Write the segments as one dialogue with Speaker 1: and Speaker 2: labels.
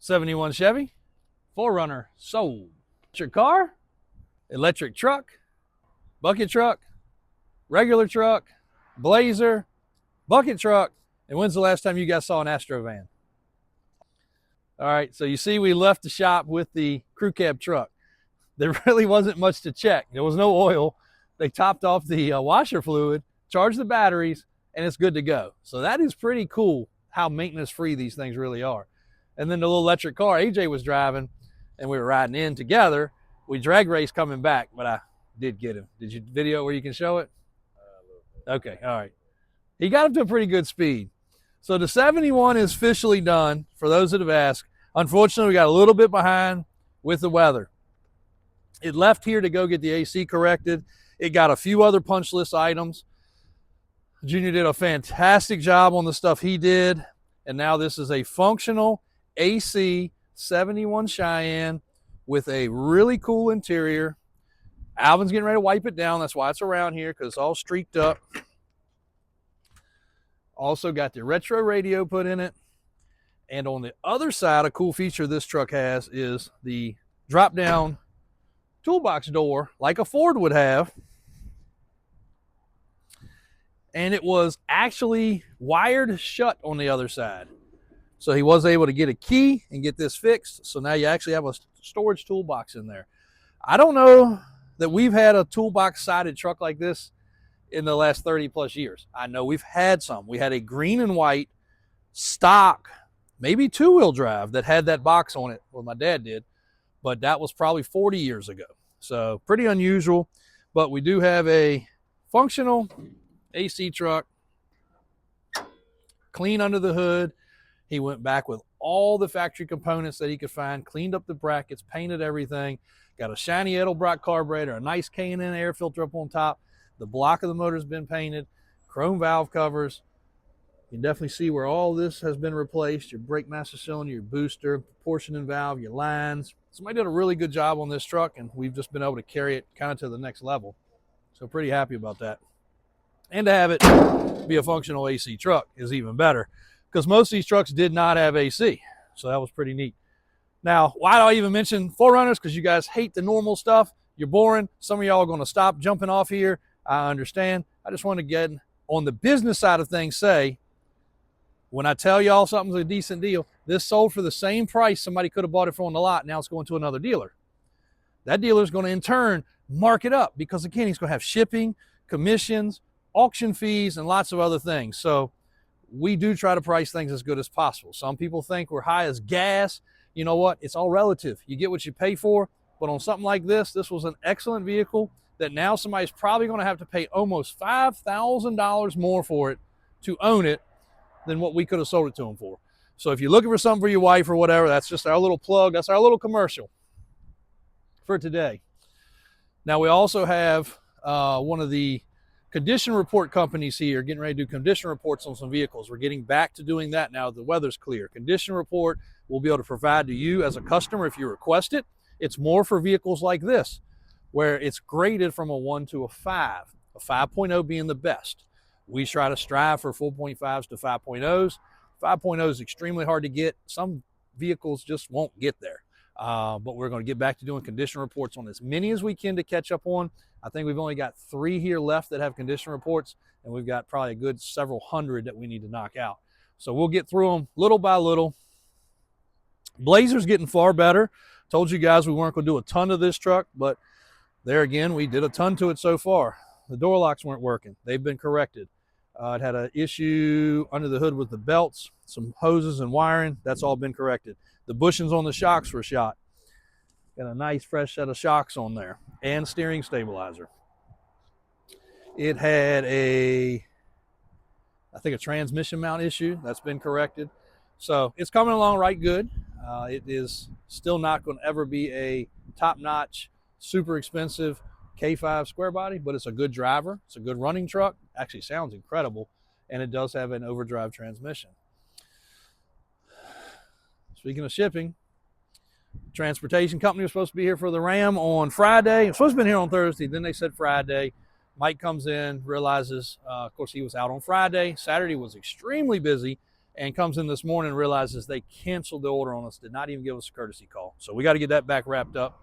Speaker 1: 71 Chevy, 4Runner sold. Electric car, electric truck, bucket truck, regular truck, Blazer, bucket truck, and when's the last time you guys saw an Astro van? All right, so you see we left the shop with the crew cab truck. There really wasn't much to check. There was no oil. They topped off the washer fluid, charged the batteries, and it's good to go. So that is pretty cool how maintenance-free these things really are. And then the little electric car AJ was driving, and we were riding in together. We drag raced coming back, but I did get him. Did you video where you can show it? Okay, all right. He got up to a pretty good speed. So the 71 is officially done, for those that have asked. Unfortunately, we got a little bit behind with the weather. It left here to go get the AC corrected. It got a few other punch list items. Junior did a fantastic job on the stuff he did. And now this is a functional AC 71 Cheyenne with a really cool interior. Alvin's getting ready to wipe it down. That's why it's around here, because it's all streaked up. Also got the retro radio put in it. And on the other side, a cool feature this truck has is the drop-down toolbox door, like a Ford would have. And it was actually wired shut on the other side. So he was able to get a key and get this fixed. So now you actually have a storage toolbox in there. I don't know that we've had a toolbox sided truck like this in the last 30 plus years. I know we've had some. We had a green and white stock, maybe two-wheel drive, that had that box on it. Well, my dad did, but that was probably 40 years ago. So pretty unusual, but we do have a functional AC truck, clean under the hood. He went back with all the factory components that he could find, cleaned up the brackets, painted everything, got a shiny Edelbrock carburetor, a nice K&N air filter up on top. The block of the motor has been painted, chrome valve covers. You can definitely see where all this has been replaced. Your brake master cylinder, your booster, proportioning valve, your lines. Somebody did a really good job on this truck, and we've just been able to carry it kind of to the next level. So pretty happy about that. And to have it be a functional AC truck is even better, because most of these trucks did not have AC. So that was pretty neat. Now, why do I even mention 4Runners? Because you guys hate the normal stuff. You're boring. Some of y'all are going to stop jumping off here. I understand. I just want to get on the business side of things, say, when I tell y'all something's a decent deal, this sold for the same price somebody could have bought it for on the lot. Now it's going to another dealer. That dealer is going to, in turn, mark it up, because, again, he's going to have shipping, commissions, auction fees, and lots of other things. So we do try to price things as good as possible. Some people think we're high as gas. You know what? It's all relative. You get what you pay for. But on something like this was an excellent vehicle that now somebody's probably going to have to pay almost $5,000 more for it to own it than what we could have sold it to them for. So if you're looking for something for your wife or whatever, that's just our little plug. That's our little commercial for today. Now we also have one of the condition report companies here getting ready to do condition reports on some vehicles. We're getting back to doing that now the weather's clear. Condition report we'll be able to provide to you as a customer if you request it. It's more for vehicles like this, where it's graded from a 1 to a 5, a 5.0 being the best. We try to strive for 4.5s to 5.0s. 5.0 is extremely hard to get. Some vehicles just won't get there. But we're going to get back to doing condition reports on as many as we can to catch up on. I think we've only got 3 here left that have condition reports, and we've got probably a good several hundred that we need to knock out. So we'll get through them little by little. Blazer's getting far better. Told you guys we weren't going to do a ton of this truck, but there again, we did a ton to it so far. The door locks weren't working. They've been corrected. It had an issue under the hood with the belts, some hoses and wiring. That's all been corrected. The bushings on the shocks were shot. Got a nice fresh set of shocks on there and steering stabilizer. It had I think a transmission mount issue. That's been corrected. So it's coming along right good. It is still not going to ever be a top-notch, super expensive K5 square body, but it's a good driver. It's a good running truck. Actually sounds incredible, and it does have an overdrive transmission. Speaking of shipping, transportation company was supposed to be here for the Ram on Friday. It was supposed to be here on Thursday. Then they said Friday. Mike comes in, realizes, of course, he was out on Friday. Saturday was extremely busy. and comes in this morning and realizes they canceled the order on us, did not even give us a courtesy call. So we got to get that back wrapped up.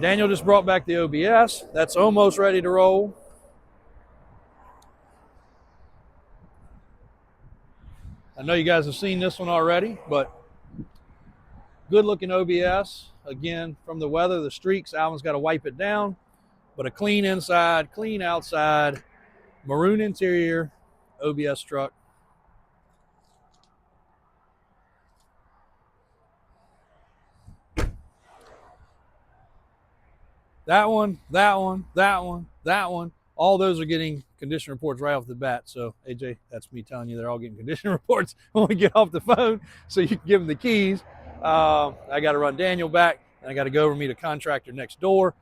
Speaker 1: Daniel just brought back the OBS. That's almost ready to roll. I know you guys have seen this one already, but good looking OBS. Again, from the weather, the streaks, Alvin's got to wipe it down, but a clean inside, clean outside, maroon interior, OBS truck. That one, that one, that one, that one. All those are getting condition reports right off the bat. So, AJ, that's me telling you they're all getting condition reports when we get off the phone, so you can give them the keys. I got to run Daniel back, and I got to go over meet a contractor next door.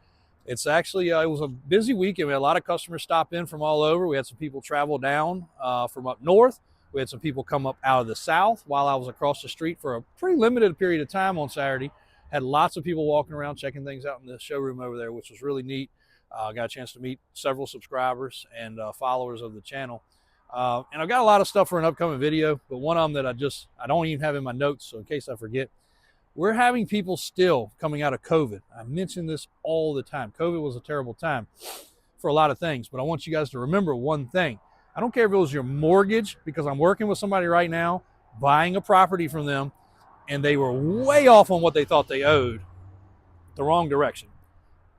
Speaker 1: It's actually, it was a busy weekend. We had a lot of customers stop in from all over. We had some people travel down from up north. We had some people come up out of the south while I was across the street for a pretty limited period of time on Saturday. Had lots of people walking around checking things out in the showroom over there, which was really neat. Got a chance to meet several subscribers and followers of the channel. And I've got a lot of stuff for an upcoming video, but one of them that I don't even have in my notes, so in case I forget, we're having people still coming out of COVID. I mention this all the time. COVID was a terrible time for a lot of things, but I want you guys to remember one thing. I don't care if it was your mortgage, because I'm working with somebody right now, buying a property from them, and they were way off on what they thought they owed, the wrong direction.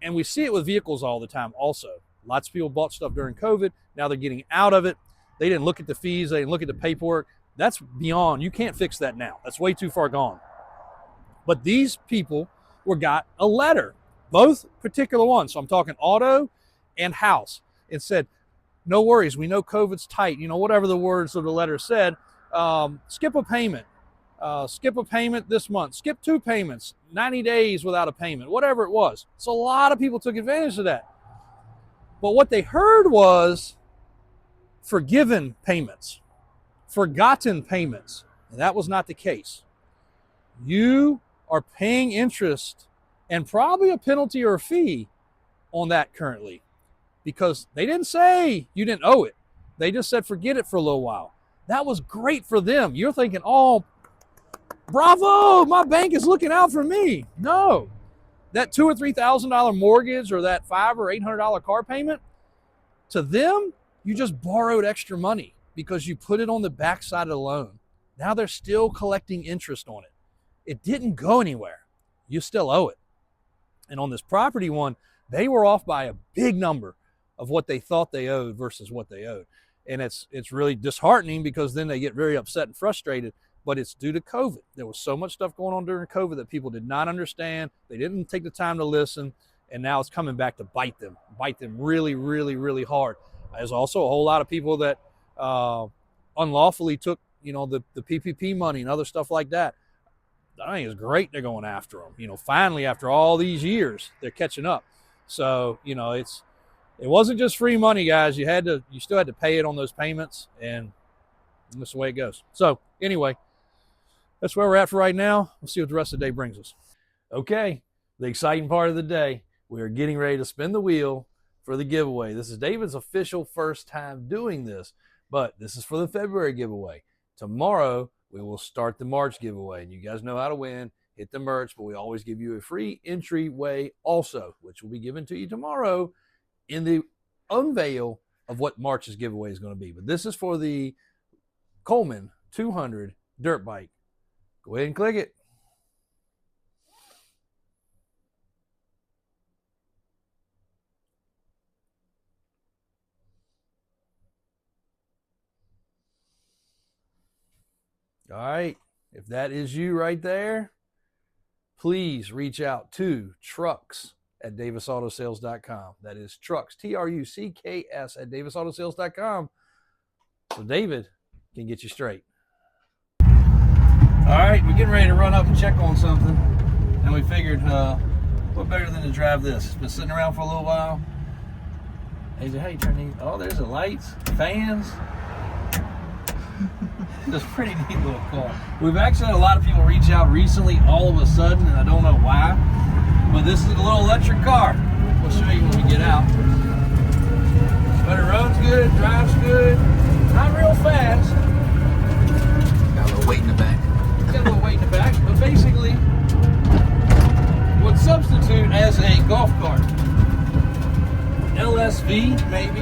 Speaker 1: And we see it with vehicles all the time also. Lots of people bought stuff during COVID. Now they're getting out of it. They didn't look at the fees. They didn't look at the paperwork. That's beyond. You can't fix that now. That's way too far gone. But these people got a letter, both particular ones. So I'm talking auto and house. It said, no worries. We know COVID's tight. You know, whatever the words of the letter said, skip a payment. Skip a payment this month, skip 2 payments, 90 days without a payment, whatever it was. So a lot of people took advantage of that. But what they heard was forgiven payments, forgotten payments. And that was not the case. You are paying interest and probably a penalty or a fee on that currently, because they didn't say you didn't owe it. They just said forget it for a little while. That was great for them. You're thinking, oh, bravo, my bank is looking out for me. No, that $2,000 or $3,000 mortgage or that $500 or $800 car payment, to them, you just borrowed extra money because you put it on the backside of the loan. Now they're still collecting interest on it. It didn't go anywhere. You still owe it. And on this property one, they were off by a big number of what they thought they owed versus what they owed. And it's really disheartening, because then they get very upset and frustrated. But it's due to COVID. There was so much stuff going on during COVID that people did not understand. They didn't take the time to listen, and now it's coming back to bite them really, really, really hard. There's also a whole lot of people that unlawfully took, you know, the PPP money and other stuff like that. I think it's great they're going after them. You know, finally, after all these years, they're catching up. So, you know, it wasn't just free money, guys. You still had to pay it on those payments, and that's the way it goes. So anyway, that's where we're at for right now. We'll see what the rest of the day brings us. Okay, the exciting part of the day. We are getting ready to spin the wheel for the giveaway. This is David's official first time doing this, but this is for the February giveaway. Tomorrow, we will start the March giveaway, and you guys know how to win. Hit the merch, but we always give you a free entryway also, which will be given to you tomorrow in the unveil of what March's giveaway is going to be. But this is for the Coleman 200 dirt bike. Go ahead and click it. All right, if that is you right there, please reach out to trucks@davisautosales.com. That is trucks, TRUCKS @davisautosales.com. So David can get you straight. All right, we're getting ready to run up and check on something, and we figured what better than to drive this. It's been sitting around for a little while. AJ, how you turn these? Oh, there's the lights, fans. It's a pretty neat little car. We've actually had a lot of people reach out recently all of a sudden, and I don't know why, but this is a little electric car. We'll show you when we get out. But it runs good, drives good, not real fast.
Speaker 2: weight in the back.
Speaker 1: It's got a little weight in the back, but basically would substitute as a golf cart. LSV, maybe.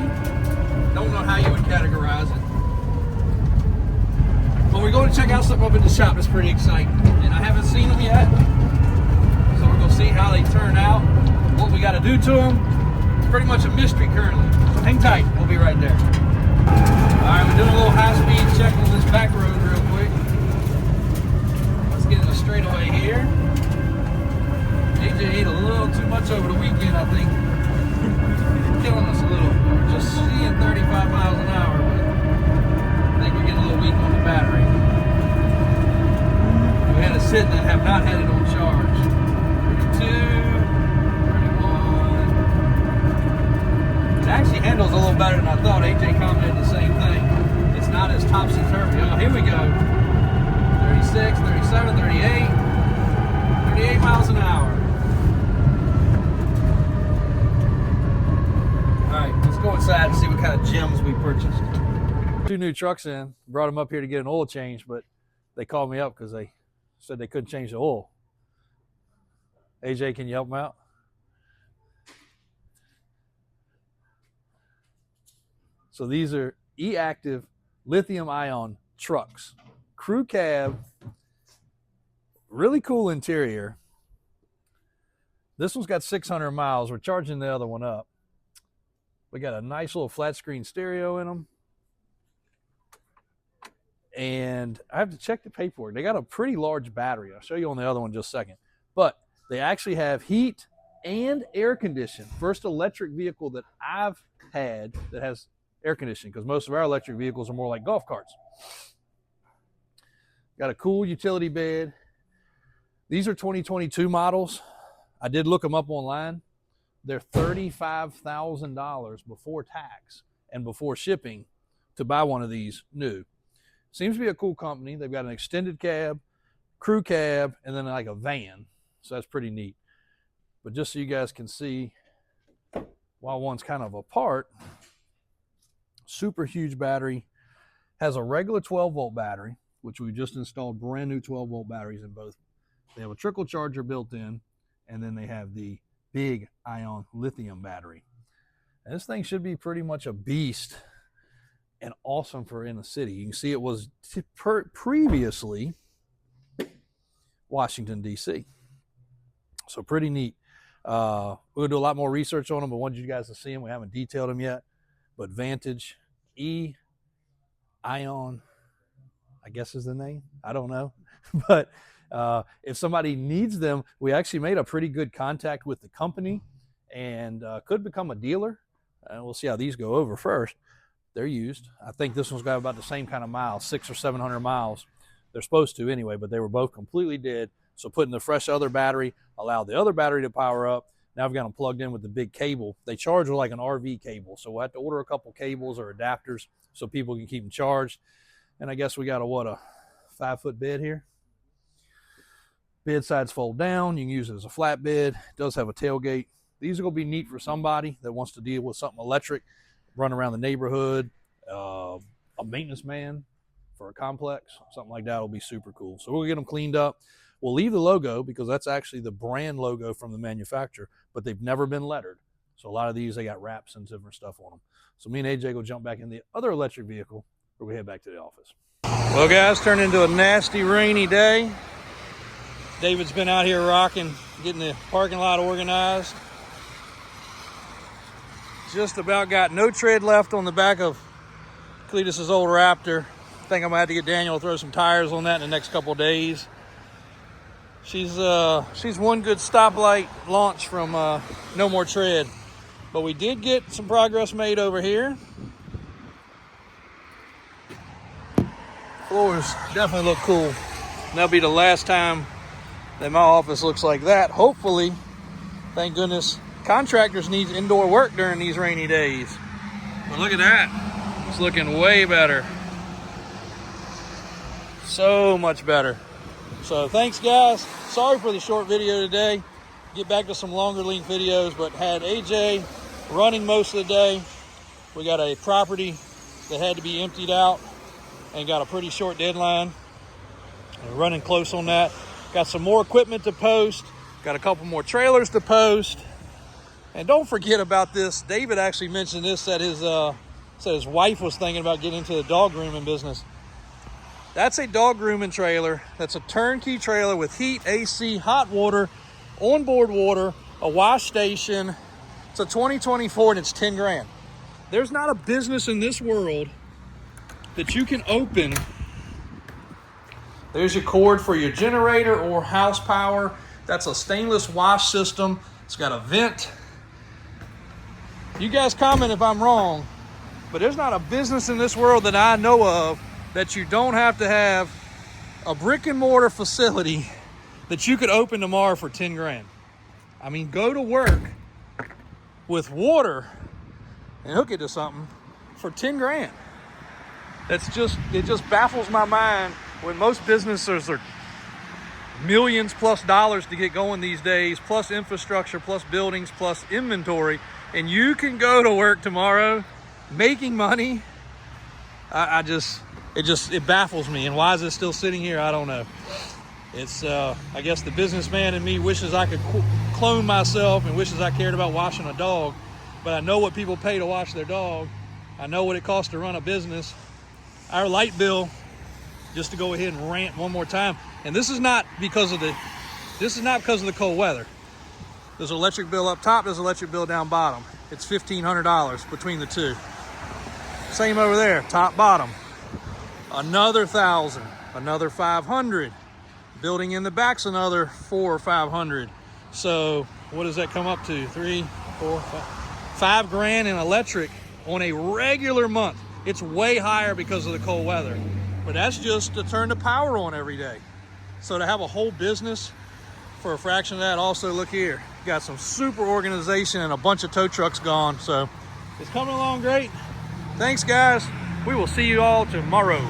Speaker 1: Don't know how you would categorize it. But we're going to check out something up in the shop that's pretty exciting. And I haven't seen them yet. So we're going to see how they turn out, what we got to do to them. It's pretty much a mystery currently. So hang tight. We'll be right there. All right, we're doing a little high-speed check on this back road real quick. Let's get in the straightaway here. AJ ate a little too much over the weekend, I think. Killing us a little. We're just seeing 35 miles an hour, but I think we're getting a little weak on the battery. We had it sitting and have not had it on charge. 32, 31. It actually handles a little better than I thought. AJ commented the same thing. It's not as topsy-turvy. Oh, here we go. 36, 37, 38. 38 miles an hour. Let's go inside and see what kind of gems we purchased. 2 new trucks in, brought them up here to get an oil change, but they called me up because they said they couldn't change the oil. AJ, can you help them out? So these are e-active lithium-ion trucks. Crew cab, really cool interior. This one's got 600 miles. We're charging the other one up. We got a nice little flat screen stereo in them. And I have to check the paperwork. They got a pretty large battery. I'll show you on the other one in just a second. But they actually have heat and air conditioning. First electric vehicle that I've had that has air conditioning, because most of our electric vehicles are more like golf carts. Got a cool utility bed. These are 2022 models. I did look them up online. They're $35,000 before tax and before shipping to buy one of these new. Seems to be a cool company. They've got an extended cab, crew cab, and then like a van. So that's pretty neat. But just so you guys can see, while one's kind of apart, super huge battery, has a regular 12-volt battery, which we just installed brand new 12-volt batteries in both. They have a trickle charger built in, and then they have the big ion lithium battery. And this thing should be pretty much a beast and awesome for in the city. You can see it was previously Washington, D.C. So pretty neat. We're going to do a lot more research on them, but wanted you guys to see them. We haven't detailed them yet. But Vantage E-Ion, I guess is the name. I don't know. But if somebody needs them, we actually made a pretty good contact with the company and could become a dealer. And we'll see how these go over first. They're used. I think this one's got about the same kind of miles, 600 or 700 miles. They're supposed to anyway, but they were both completely dead. So putting the fresh other battery allowed the other battery to power up. Now I've got them plugged in with the big cable. They charge with like an RV cable. So we'll have to order a couple cables or adapters so people can keep them charged. And I guess we got a 5-foot bed here. Bed sides fold down. You can use it as a flat bed. It does have a tailgate. These are going to be neat for somebody that wants to deal with something electric, run around the neighborhood, a maintenance man for a complex, something like that will be super cool. So we'll get them cleaned up. We'll leave the logo because that's actually the brand logo from the manufacturer, but they've never been lettered. So a lot of these, they got wraps and different stuff on them. So me and AJ go jump back in the other electric vehicle before we head back to the office. Well, guys, turned into a nasty rainy day. David's been out here rocking, getting the parking lot organized. Just about got no tread left on the back of Cletus's old Raptor. I think I'm gonna have to get Daniel to throw some tires on that in the next couple of days. She's one good stoplight launch from no more tread. But we did get some progress made over here. Floors definitely look cool. That'll be the last time that my office looks like that. Hopefully, thank goodness, contractors need indoor work during these rainy days. But look at that. It's looking way better. So much better. So thanks, guys. Sorry for the short video today. Get back to some longer length videos, but had AJ running most of the day. We got a property that had to be emptied out and got a pretty short deadline. We're running close on that. Got some more equipment to post. Got a couple more trailers to post. And don't forget about this. David actually mentioned this, that his wife was thinking about getting into the dog grooming business. That's a dog grooming trailer. That's a turnkey trailer with heat, AC, hot water, onboard water, a wash station. It's a 2024 and it's 10 grand. There's not a business in this world that you can open. There's your cord for your generator or house power. That's a stainless wash system. It's got a vent. You guys comment if I'm wrong, but there's not a business in this world that I know of that you don't have to have a brick and mortar facility that you could open tomorrow for 10 grand. I mean, go to work with water and hook it to something for 10 grand. It just baffles my mind when most businesses are millions plus dollars to get going these days, plus infrastructure, plus buildings, plus inventory, and you can go to work tomorrow making money. It baffles me. And why is it still sitting here? I don't know. It's I guess the businessman in me wishes I could clone myself and wishes I cared about washing a dog, but I know what people pay to wash their dog. I know what it costs to run a business. Our light bill, just to go ahead and rant one more time, and this is not because of the cold weather. There's an electric bill up top, there's an electric bill down bottom. It's $1,500 between the two. Same over there, top, bottom. Another 1,000, another 500. Building in the back's another 400 or 500. So what does that come up to? 3, 4, 5 grand in electric on a regular month. It's way higher because of the cold weather, but that's just to turn the power on every day. So to have a whole business for a fraction of that, also look here, got some super organization and a bunch of tow trucks gone. So it's coming along great. Thanks guys. We will see you all tomorrow.